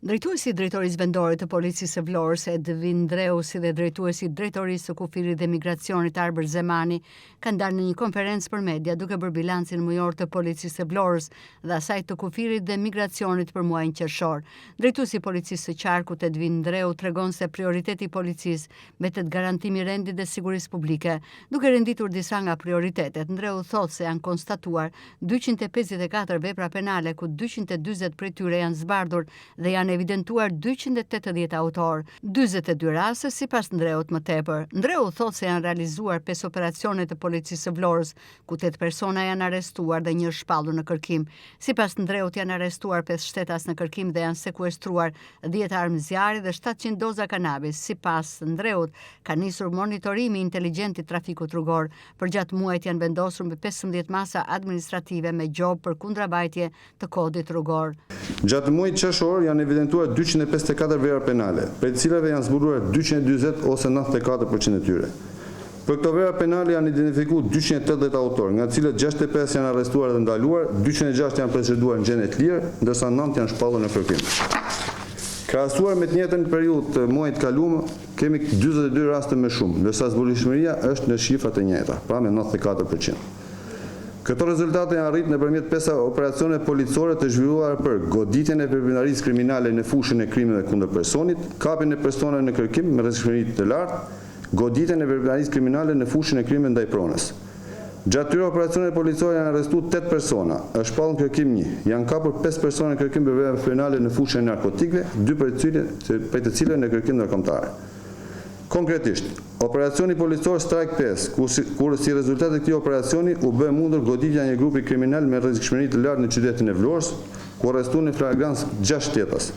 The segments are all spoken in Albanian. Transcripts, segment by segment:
Drejtuesi i Drejtorisë Vendore të Policisë së Vlorës, Edvin Ndreusi, dhe drejtuesi i Drejtorisë së Kufirit dhe Migracionit, Arber Zemani, kanë dalë në një konferencë për media duke bërë bilancin mujor të Policisë së Vlorës dhe asaj të Kufirit dhe Migracionit për muajin qershor. Drejtuesi i Policisë së Qarkut, Edvin Ndreu, tregon se prioriteti i policisë mbetet garantimi i rendit dhe sigurisë publike. Duke renditur disa nga prioritetet, Ndreu thotë se janë konstatuar 254 vepra penale ku 240 prej tyre janë zbardhur dhe janë evidentuar 280 autor, 42 raste sipas Ndreut më tepër. Ndreu thotë se janë realizuar 5 operacione të Policisë së Vlorës, ku 8 persona janë arrestuar dhe 1 shpallur në kërkim. Sipas Ndreut janë arrestuar 5 shtetas në kërkim dhe janë sekuestruar 10 armë zjarri dhe 700 doza kanabis. Sipas Ndreut, ka nisur monitorimi inteligjent i trafikut rrugor. Përgjatë muajit janë vendosur mbi 15 masa administrative me gjobë për kundrabajtje të kodit rrugor. Gjatë muajit qershor janë evidentuar 254 vepra penale, prej të cilave janë zbuluar 240 ose 94% e tyre. Për këto vepra penale janë identifikuar 280 autor, nga të cilët 65 janë arrestuar dhe ndaluar, 206 janë proceduar në gjendje të lirë, ndërsa 9 janë shpallur në kërkim. Krahasuar me të njëjtën periudhë të muajit kaluar, kemi 42 raste më shumë, ndërsa zbulishmëria është në shifra të njëjta, pra me 94%. Këto rezultate janë arritur nëpërmjet 5 operacione policore të zhvilluara për goditjen e veprimtarisë kriminale në fushën e krimeve kundër personit, kapjen e personave në kërkim me rrezikshmëri të lartë, goditjen e veprimtarisë kriminale në fushën e krimeve ndaj pronës. Gjatë këtyre operacioneve policore janë arrestuar 8 persona, është shpallur në kërkim 1, janë kapur 5 persona në kërkim për vepra penale në fushën e narkotikëve, 2 prej të cilëve në kërkim ndërkombëtar. Konkretisht, operacioni policor Strike 5, kur si rezultat e këtij operacioni u bë mundur goditja një grupi kriminal me rrezikshmëri të lartë në qytetin e Vlorës, ku arrestuan në flagrancë 6 shtetas.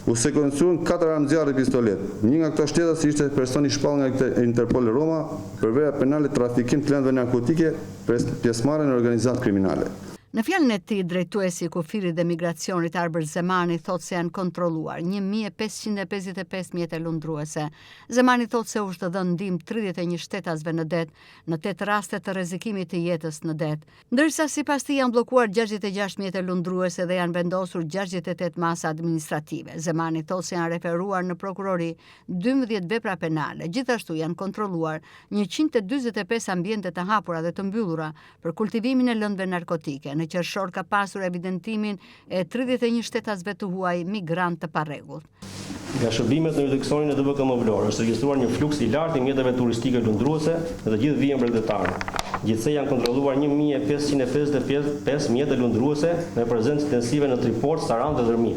U sekuestruan 4 armë zjarri pistolet. Një nga këto shtetas ishte personi shpallur nga Interpol Roma për vepra penale trafikim të lëndëve narkotike, pjesëmarrje në organizata kriminale. Në fjalën e tij, drejtuesi i Kufirit dhe Migracionit, Arber Zemani, thotë se janë kontrolluar 1555 mjete lundruese. Zemani thotë se është dhënë ndihmë 31 shtetasve në det, në 8 raste të rrezikimit të jetës në det. Ndërsa sipas tij janë bllokuar 66 mjete lundruese dhe janë vendosur 68 masa administrative. Zemani thotë se janë referuar në prokurori 12 vepra penale. Gjithashtu janë kontrolluar 145 ambiente të hapura dhe të mbyllura për kultivimin e lëndëve narkotike. Në qershor ka pasur evidentimin e 31 shtetasve të huaj migrant të parregullt. Nga shërbimet në jurisdiksionin e DBKM Vlorë është regjistruar një fluks i lartë i mjeteve turistike lundruese në të gjithë vijën bregdetare. Gjithsej janë kontrolluar 1555 mjete lundruese me prezencë intensive në Triport, Sarandë dhe Dërmi.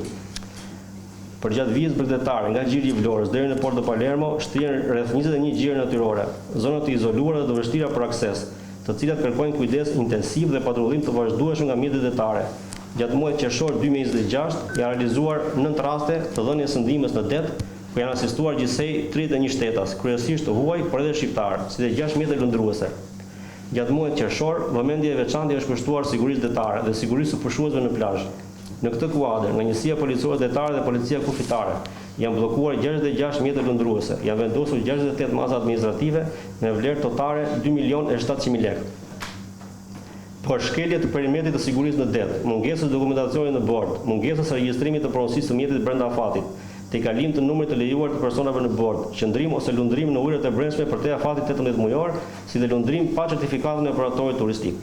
Përgjatë vijës bregdetare nga gjiri i Vlorës deri në Porto Palermo shtrihen rreth 21 gjire natyrore, zona të izoluara dhe të vështira për akses, të cilat kërkojnë kujdes intensiv dhe patrullim të vazhdueshëm nga mjetet detare. Gjatë muajit qershor 2026 janë realizuar 9 raste të dhënies së ndihmës në det, ku janë asistuar gjithsej 31 shtetas, kryesisht të huaj, por edhe shqiptar, si dhe 6 mjete lundruese. Gjatë muajit qershor, vëmendje e veçantë është kushtuar sigurisë detare dhe sigurisë së pushuesve në plazh. Në këtë kuadër, nga njësia policore detare dhe policia kufitare janë bllokuar 66 mjete lundruese, janë vendosur 68 masa administrative me vlerë totale 2.700.000 lekë. Por shkelje të perimetrit të sigurisë në det, mungesës dokumentacionit në bord, mungesës regjistrimit të pronësisë së mjetit brenda afatit, tejkalim të numrit të lejuar të personave në bord, qëndrim ose lundrim në ujërat e brendshme për te afatit 18 mujor, si dhe lundrim pa certifikatën e operatorit turistik.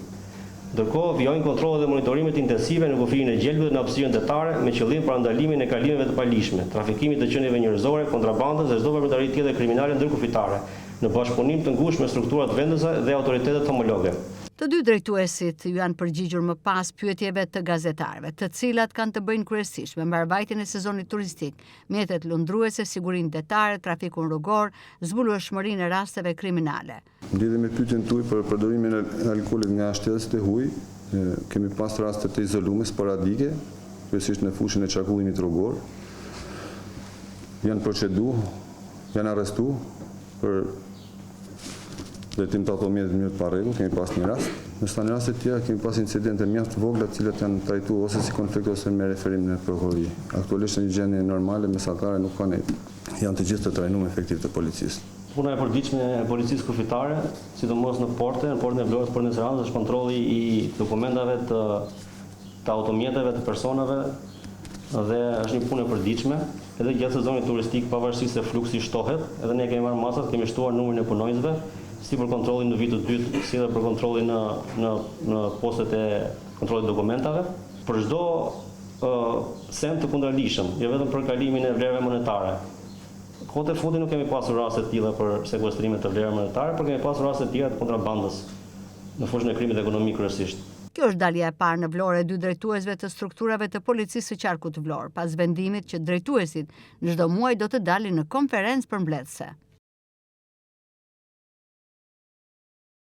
Ndërkohë, vijojnë kontrollet dhe monitorimet intensive në kufirin e gjelbëve dhe në hapësirën detare me qëllim për ndalimin e kalimeve të palishme, trafikimit të qenieve njerëzore, kontrabandës dhe çdo veprimtari tjetër kriminale ndërkufitare, në bashkëpunim të ngushtë me strukturat vendese dhe autoritetet homologe. Të dy drejtuesit ju janë përgjigjur më pas pyetjeve të gazetarëve, të cilat kanë të bëjnë kryesisht me mbarvajtjen e sezonit turistik, mjetet lundruese, sigurinë detare, trafikun rrugor, zbulueshmërinë e rasteve kriminale. Lidhur me pyetjen tuaj për përdorimin e alkoolit nga shtetasit e huaj, kemi pas raste të izoluara sporadike, kryesisht në fushën e çarkullimit rrugor. Janë proceduar, janë arrestuar për drejtim të automjetit mjët pa rregull, kemi pas një rast. Në një rast të tjera kemi pas incidente mjaft të vogla, të cilat janë trajtuar ose si konflikt ose me referim në prokurori. Aktualisht në një gjendje normale, mesatare nuk kanë, janë të gjithë të trajnuar efektiv të policisë. Puna e përditshme e policisë kufitare, sidomos në portën e Vlorës, portën e Sarandës, është kontrolli i dokumentave të automjeteve të personave dhe është një punë e përditshme, edhe gjatë sezonit turistik, pavarësisht se fluksi shtohet, edhe ne kemi marrë masat, kemi shtuar numrin e punonjësve, si për kontrollin në vitin e dytë, si edhe për kontrollin në postet e kontrollit dokumentave, për çdo send të kundërligjshëm, jo vetëm për kalimin e vlerave monetare. Kohët e fundit nuk kemi pasur raste të tilla për sekuestrime të vlerave monetare, por kemi pasur raste të tjera të kontrabandës në fushën e krimit ekonomik kryesisht. Kjo është dalja e parë në Vlorë e 2 drejtuesve të strukturave të policisë së qarkut Vlorë, pas vendimit që drejtuesit në çdo muaj do të dalin në konferencë përmbledhëse.